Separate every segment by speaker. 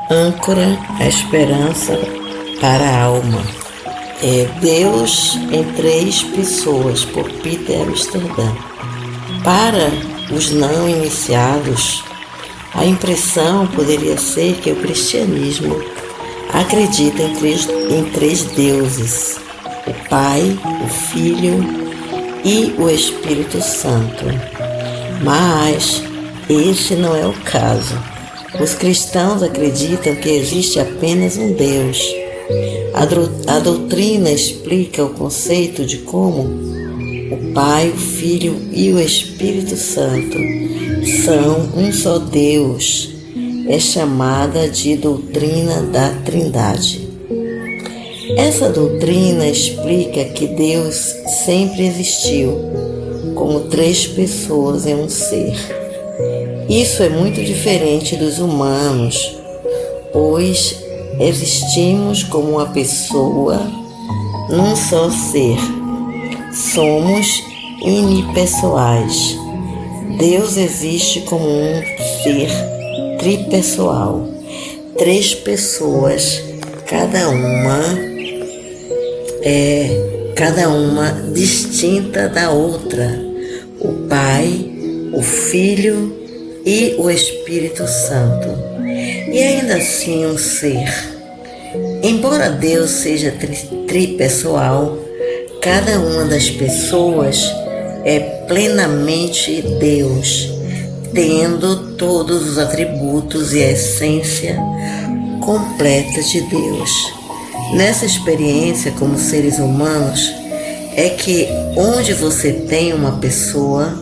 Speaker 1: âncora, a esperança para a alma. Deus em Três Pessoas, por Peter Amsterdam. Para os não iniciados, a impressão poderia ser que o cristianismo acredita em três deuses: o Pai, o Filho e o Espírito Santo. Mas este não é o caso. Os cristãos acreditam que existe apenas um Deus. A doutrina explica o conceito de como o Pai, o Filho e o Espírito Santo são um só Deus. É chamada de doutrina da Trindade. Essa doutrina explica que Deus sempre existiu, como três pessoas em um ser. Isso é muito diferente dos humanos, pois existimos como uma pessoa num só ser. Somos unipessoais. Deus existe como um ser tripessoal. Três pessoas, cada uma distinta da outra. O Pai, o Filho e o Espírito Santo. E ainda assim um ser. Embora Deus seja tripessoal, cada uma das pessoas é plenamente Deus, tendo todos os atributos e a essência completa de Deus. Nessa experiência como seres humanos, é que onde você tem uma pessoa,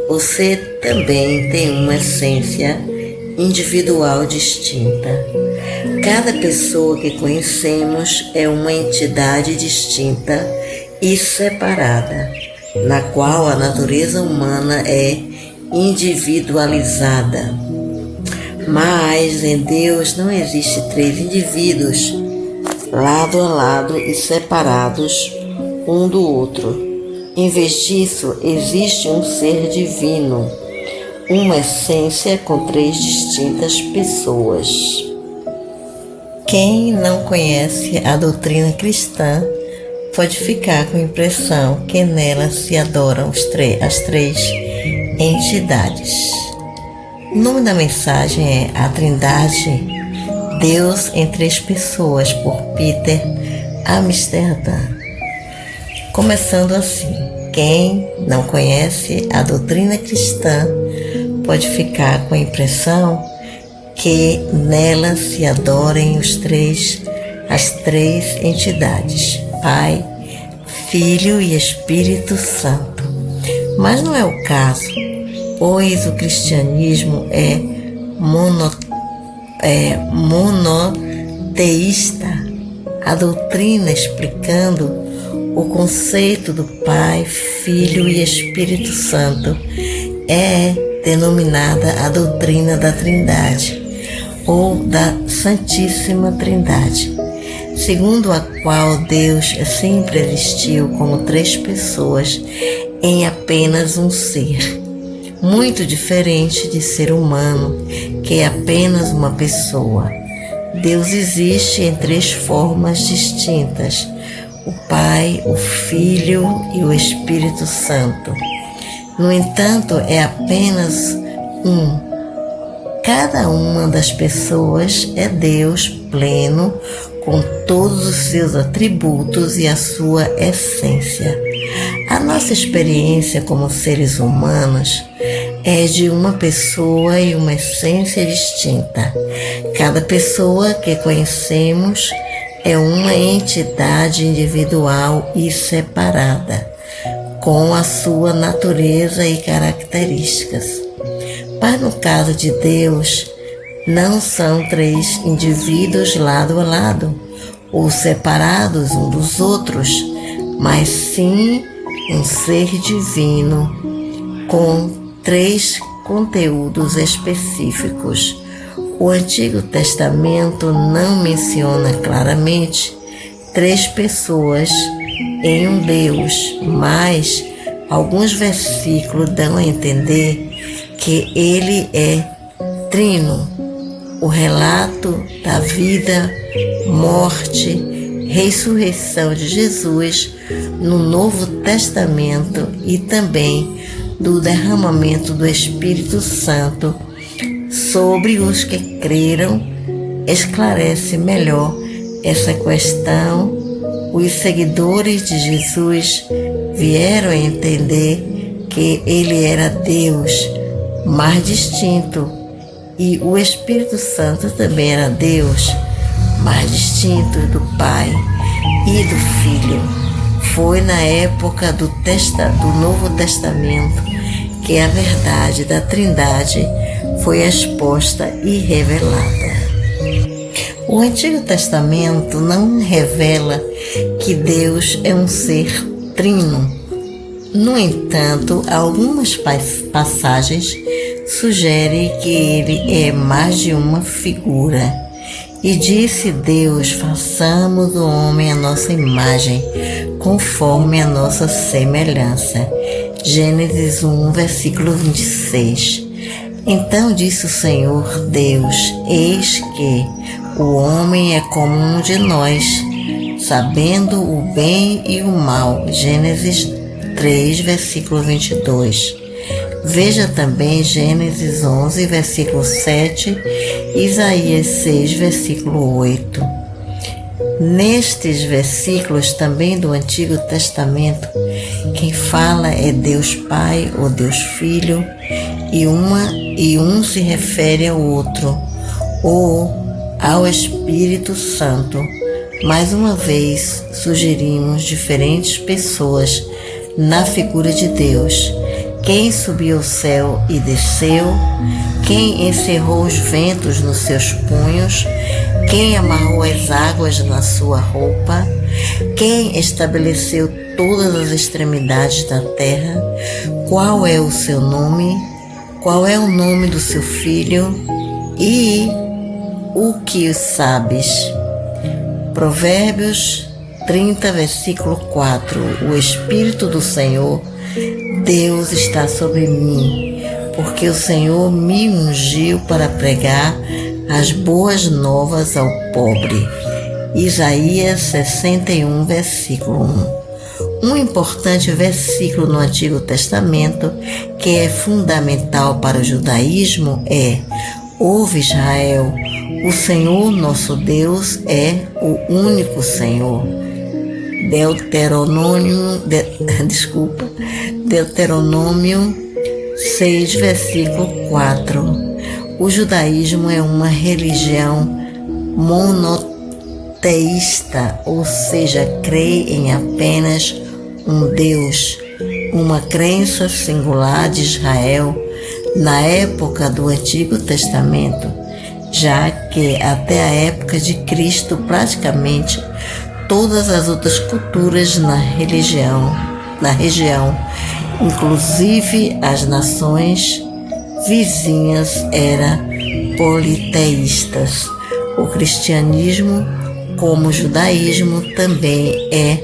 Speaker 1: você também tem uma essência individual distinta. Cada pessoa que conhecemos é uma entidade distinta e separada, na qual a natureza humana é individualizada. Mas em Deus não existe três indivíduos lado a lado e separados um do outro. Em vez disso, existe um ser divino, uma essência com três distintas pessoas. Quem não conhece a doutrina cristã pode ficar com a impressão que nela se adoram as três entidades. O nome da mensagem é A Trindade, Deus em Três Pessoas, por Peter Amsterdam. Começando assim: quem não conhece a doutrina cristã pode ficar com a impressão que nela se adorem as três entidades, Pai, Filho e Espírito Santo. Mas não é o caso, pois o cristianismo é monoteísta. A doutrina explicando o conceito do Pai, Filho e Espírito Santo é denominada a doutrina da Trindade, ou da Santíssima Trindade, segundo a qual Deus sempre existiu como três pessoas em apenas um ser, muito diferente de ser humano, que é apenas uma pessoa. Deus existe em três formas distintas: o Pai, o Filho e o Espírito Santo. No entanto, é apenas um. Cada uma das pessoas é Deus pleno, com todos os seus atributos e a sua essência. A nossa experiência como seres humanos é de uma pessoa e uma essência distinta. Cada pessoa que conhecemos é uma entidade individual e separada, com a sua natureza e características. Mas no caso de Deus, não são três indivíduos lado a lado, ou separados um dos outros, mas sim um ser divino com três conteúdos específicos. O Antigo Testamento não menciona claramente três pessoas em um Deus, mas alguns versículos dão a entender que ele é trino, o relato da vida, morte, ressurreição de Jesus no Novo Testamento e também do derramamento do Espírito Santo sobre os que creram, esclarece melhor essa questão. Os seguidores de Jesus vieram a entender que ele era Deus, mas distinto, e o Espírito Santo também era Deus, mas distinto do Pai e do Filho. Foi na época do Novo Testamento que a verdade da Trindade foi exposta e revelada. O Antigo Testamento não revela que Deus é um ser trino. No entanto, algumas passagens sugerem que ele é mais de uma figura. E disse Deus: façamos o homem à nossa imagem, conforme a nossa semelhança. Gênesis 1, versículo 26. Então disse o Senhor Deus: eis que o homem é como um de nós, sabendo o bem e o mal. Gênesis 3, versículo 22. Veja também Gênesis 11, versículo 7, Isaías 6, versículo 8. Nestes versículos também do Antigo Testamento, quem fala é Deus Pai ou Deus Filho, e um se refere ao outro, ou ao Espírito Santo. Mais uma vez, sugerimos diferentes pessoas na figura de Deus. Quem subiu ao céu e desceu, quem encerrou os ventos nos seus punhos, quem amarrou as águas na sua roupa, quem estabeleceu todas as extremidades da terra, qual é o seu nome, qual é o nome do seu filho e o que sabes. Provérbios 30, versículo 4. O Espírito do Senhor Deus está sobre mim, porque o Senhor me ungiu para pregar as boas novas ao pobre. Isaías 61, versículo 1. Um importante versículo no Antigo Testamento, que é fundamental para o judaísmo, é: ouve Israel, o Senhor nosso Deus é o único Senhor. Deuteronômio 6, versículo 4. O judaísmo é uma religião monoteísta, ou seja, crê em apenas um Deus, uma crença singular de Israel na época do Antigo Testamento, já que até a época de Cristo praticamente todas as outras culturas na região, inclusive as nações vizinhas, eram politeístas. O cristianismo, como o judaísmo, também é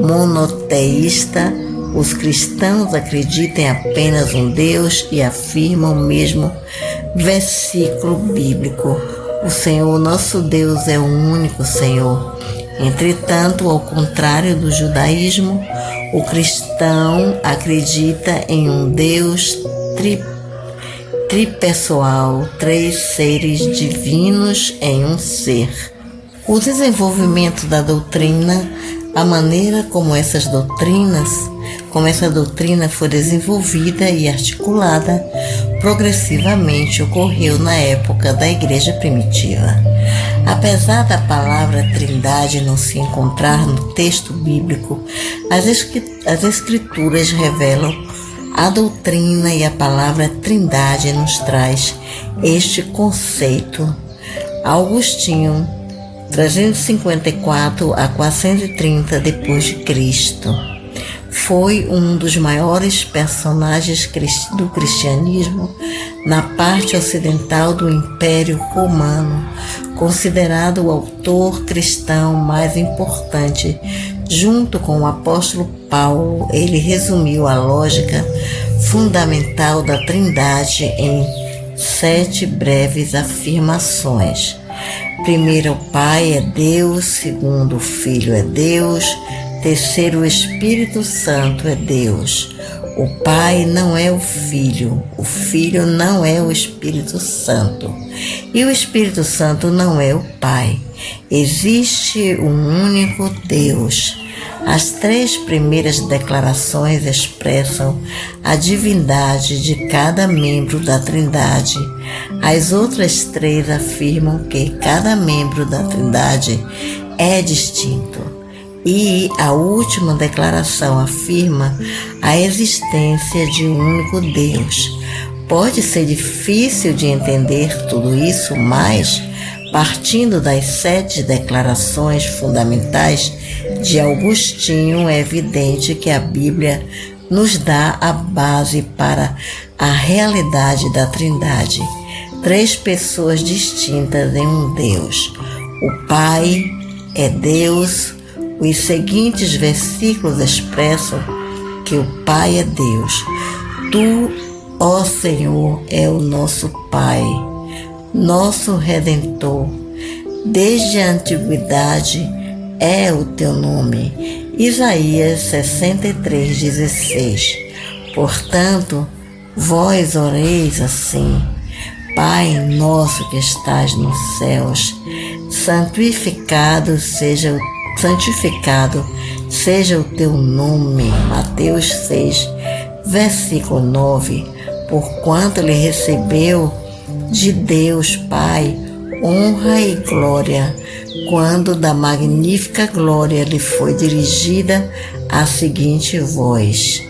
Speaker 1: monoteísta. Os cristãos acreditam em apenas um Deus e afirmam o mesmo versículo bíblico: o Senhor nosso Deus é o único Senhor. Entretanto, ao contrário do judaísmo, o cristão acredita em um Deus tripessoal, três seres divinos em um ser. O desenvolvimento da doutrina, a maneira como essa doutrina foi desenvolvida e articulada progressivamente, ocorreu na época da Igreja Primitiva. Apesar da palavra Trindade não se encontrar no texto bíblico, as Escrituras revelam a doutrina, e a palavra Trindade nos traz este conceito. Agostinho, 354 a 430 d.C., foi um dos maiores personagens do cristianismo na parte ocidental do Império Romano, considerado o autor cristão mais importante. Junto com o apóstolo Paulo, ele resumiu a lógica fundamental da Trindade em 7 breves afirmações. Primeiro, o Pai é Deus. Segundo, o Filho é Deus. Terceiro, o Espírito Santo é Deus. O Pai não é o Filho não é o Espírito Santo, e o Espírito Santo não é o Pai. Existe um único Deus. As 3 primeiras declarações expressam a divindade de cada membro da Trindade. As outras 3 afirmam que cada membro da Trindade é distinto. E a última declaração afirma a existência de um único Deus. Pode ser difícil de entender tudo isso, mas, partindo das 7 declarações fundamentais de Agostinho, é evidente que a Bíblia nos dá a base para a realidade da Trindade. 3 pessoas distintas em um Deus. O Pai é Deus. Os seguintes versículos expressam que o Pai é Deus. Tu, ó Senhor, é o nosso Pai, nosso Redentor. Desde a antiguidade é o teu nome. Isaías 63:16. Portanto, vós oreis assim: Pai nosso que estás nos céus, santificado seja o teu nome. Mateus 6, versículo 9. Porquanto ele recebeu de Deus Pai honra e glória, quando da magnífica glória lhe foi dirigida a seguinte voz: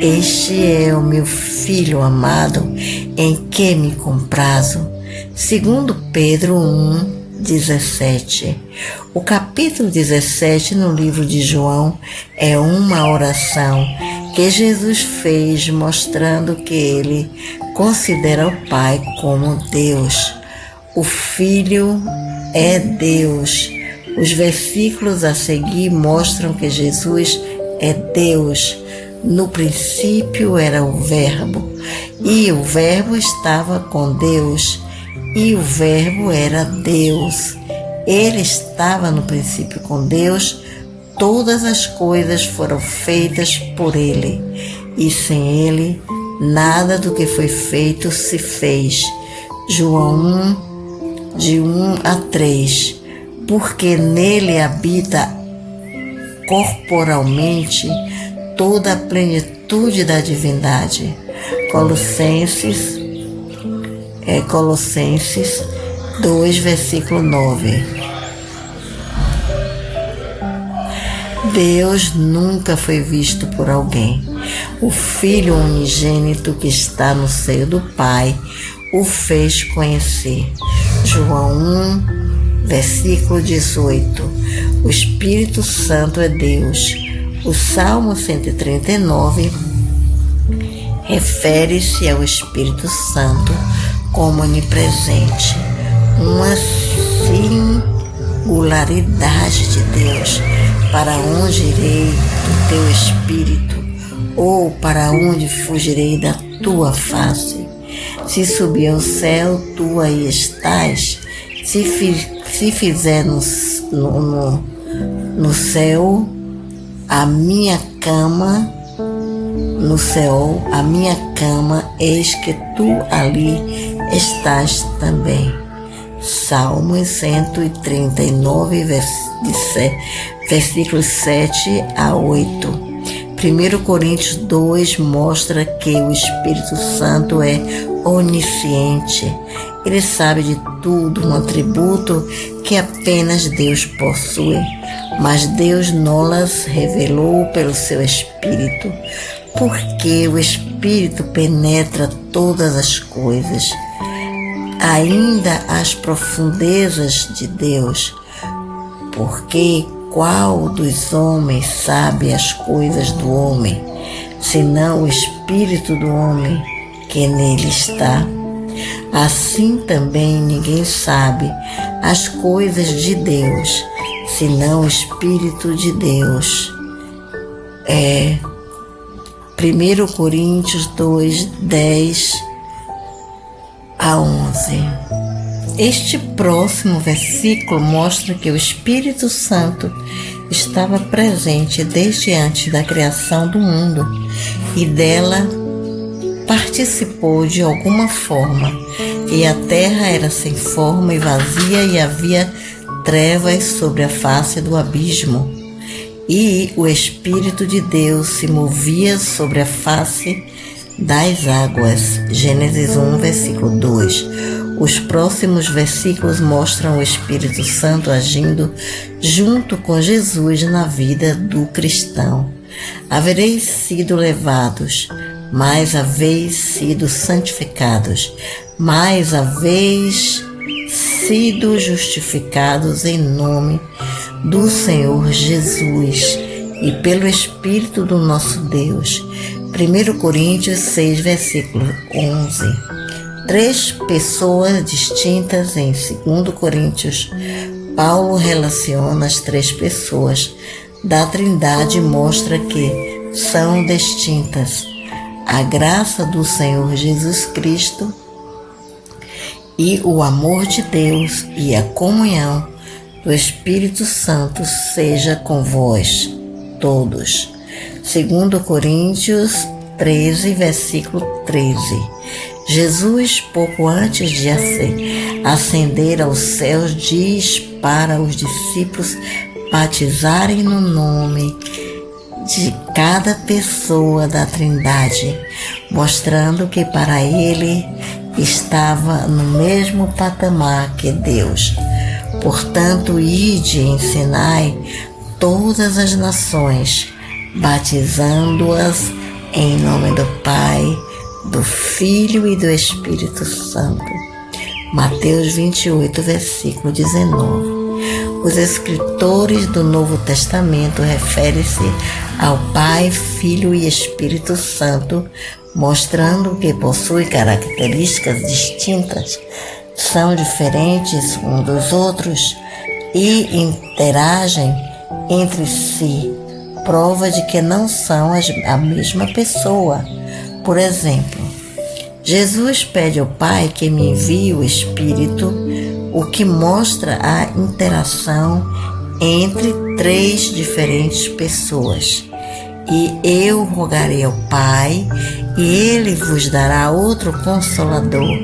Speaker 1: Este é o meu Filho amado, em que me comprazo. Segundo Pedro 1:17. O capítulo 17 no livro de João é uma oração que Jesus fez mostrando que ele considera o Pai como Deus. O Filho é Deus. Os versículos a seguir mostram que Jesus é Deus. No princípio era o Verbo, e o Verbo estava com Deus, e o Verbo era Deus. Ele estava no princípio com Deus. Todas as coisas foram feitas por ele, e sem ele nada do que foi feito se fez. João 1:1-3. Porque nele habita corporalmente toda a plenitude da divindade. Colossenses 2, versículo 9. Deus nunca foi visto por alguém. O Filho unigênito que está no seio do Pai o fez conhecer. João 1, versículo 18. O Espírito Santo é Deus. O Salmo 139 refere-se ao Espírito Santo como onipresente, uma singularidade de Deus. Para onde irei do teu Espírito? Ou para onde fugirei da tua face? Se subir ao céu, tu aí estás. Se fizer no céu a minha cama, no céu a minha cama, eis que tu ali estás também. Salmos 139, versículos 7-8. 1 Coríntios 2 mostra que o Espírito Santo é onisciente. Ele sabe de tudo, um atributo que apenas Deus possui, mas Deus nos revelou pelo seu Espírito, porque o Espírito penetra todas as coisas, ainda as profundezas de Deus, porque qual dos homens sabe as coisas do homem, senão o Espírito do homem que nele está? Assim também ninguém sabe as coisas de Deus, senão o Espírito de Deus. 1 Coríntios 2:10 a 11. Este próximo versículo mostra que o Espírito Santo estava presente desde antes da criação do mundo e dela participou de alguma forma, e a terra era sem forma e vazia e havia trevas sobre a face do abismo. E o Espírito de Deus se movia sobre a face das águas. Gênesis 1, versículo 2. Os próximos versículos mostram o Espírito Santo agindo junto com Jesus na vida do cristão. Havereis sido levados, mais haveis sido santificados, mais haveis sido justificados em nome do Senhor Jesus e pelo Espírito do nosso Deus. 1 Coríntios 6, versículo 11. 3 pessoas distintas em 2 Coríntios. Paulo relaciona as 3 pessoas da Trindade e mostra que são distintas. A graça do Senhor Jesus Cristo e o amor de Deus e a comunhão do Espírito Santo seja com vós todos. 2 Coríntios 13, versículo 13. Jesus, pouco antes de ascender aos céus, diz para os discípulos batizarem no nome de cada pessoa da Trindade, mostrando que para ele estava no mesmo patamar que Deus. Portanto, ide e ensinai todas as nações, batizando-as em nome do Pai, do Filho e do Espírito Santo. Mateus 28, versículo 19. Os escritores do Novo Testamento referem-se ao Pai, Filho e Espírito Santo, mostrando que possuem características distintas, são diferentes uns dos outros e interagem entre si, prova de que não são a mesma pessoa. Por exemplo, Jesus pede ao Pai que me envie o Espírito, o que mostra a interação entre 3 diferentes pessoas. E eu rogarei ao Pai, e Ele vos dará outro Consolador,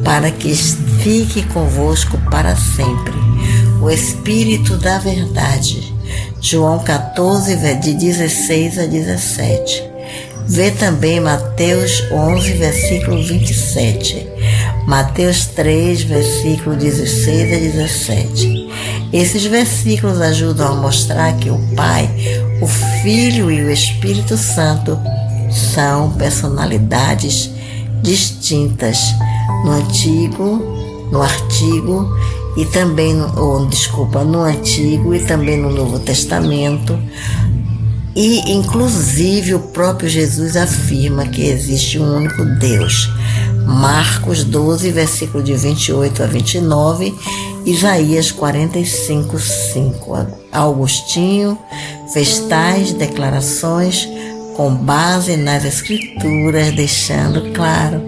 Speaker 1: para que fique convosco para sempre, o Espírito da Verdade. João 14, de 16 a 17. Vê também Mateus 11, versículo 27. Mateus 3, versículo 16 a 17. Esses versículos ajudam a mostrar que o Pai, o Filho e o Espírito Santo são personalidades distintas no Antigo e também no Novo Testamento. E, inclusive, o próprio Jesus afirma que existe um único Deus. Marcos 12, versículo de 28 a 29, Isaías 45, 5. Augustinho fez tais declarações com base nas Escrituras, deixando claro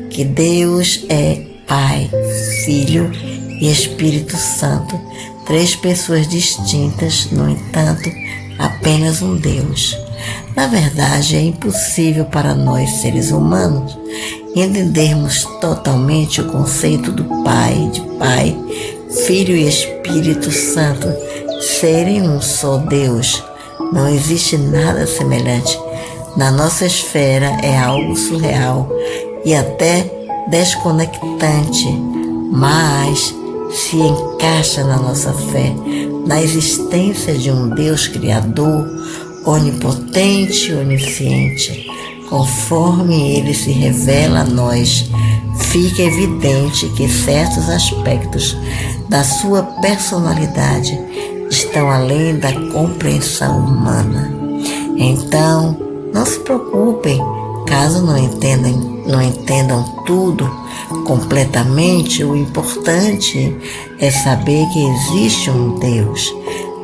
Speaker 1: que Deus é Pai, Filho e Espírito Santo, 3 pessoas distintas, no entanto, apenas um Deus. Na verdade, é impossível para nós, seres humanos, entendermos totalmente o conceito do Pai, de Pai, Filho e Espírito Santo serem um só Deus. Não existe nada semelhante. Na nossa esfera é algo surreal e até desconectante, mas se encaixa na nossa fé, na existência de um Deus Criador, onipotente e onisciente. Conforme Ele se revela a nós, fica evidente que certos aspectos da sua personalidade estão além da compreensão humana. Então, não se preocupem caso não entendam tudo completamente. O importante é saber que existe um Deus,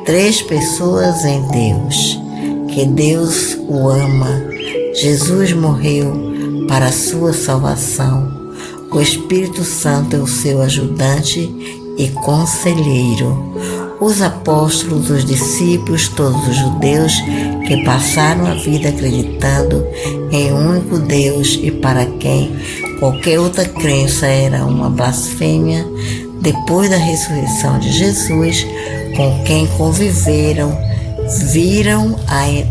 Speaker 1: 3 pessoas em Deus, que Deus o ama. Jesus morreu para a sua salvação. O Espírito Santo é o seu ajudante e conselheiro. Os apóstolos, os discípulos, todos os judeus que passaram a vida acreditando em um único Deus e para quem qualquer outra crença era uma blasfêmia, depois da ressurreição de Jesus, com quem conviveram,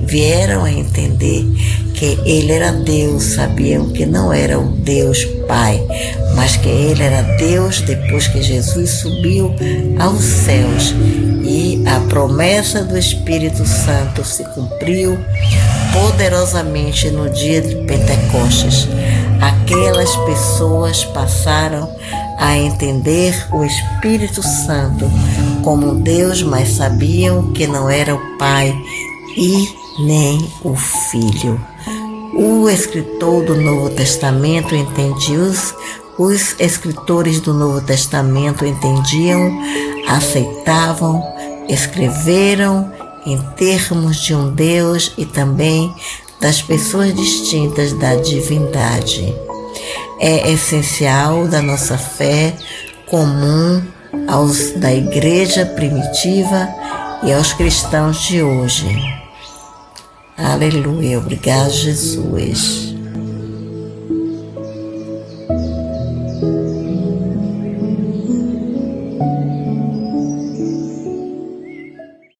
Speaker 1: vieram a entender que ele era Deus, sabiam que não era o Deus Pai, mas que ele era Deus depois que Jesus subiu aos céus e a promessa do Espírito Santo se cumpriu poderosamente no dia de Pentecostes. Aquelas pessoas passaram a entender o Espírito Santo como Deus, mas sabiam que não era o Pai e nem o Filho. O escritor do Novo Testamento entendia, os escritores do Novo Testamento entendiam, aceitavam, escreveram em termos de um Deus e também das pessoas distintas da divindade. É essencial da nossa fé comum aos da igreja primitiva e aos cristãos de hoje. Aleluia, obrigado, Jesus.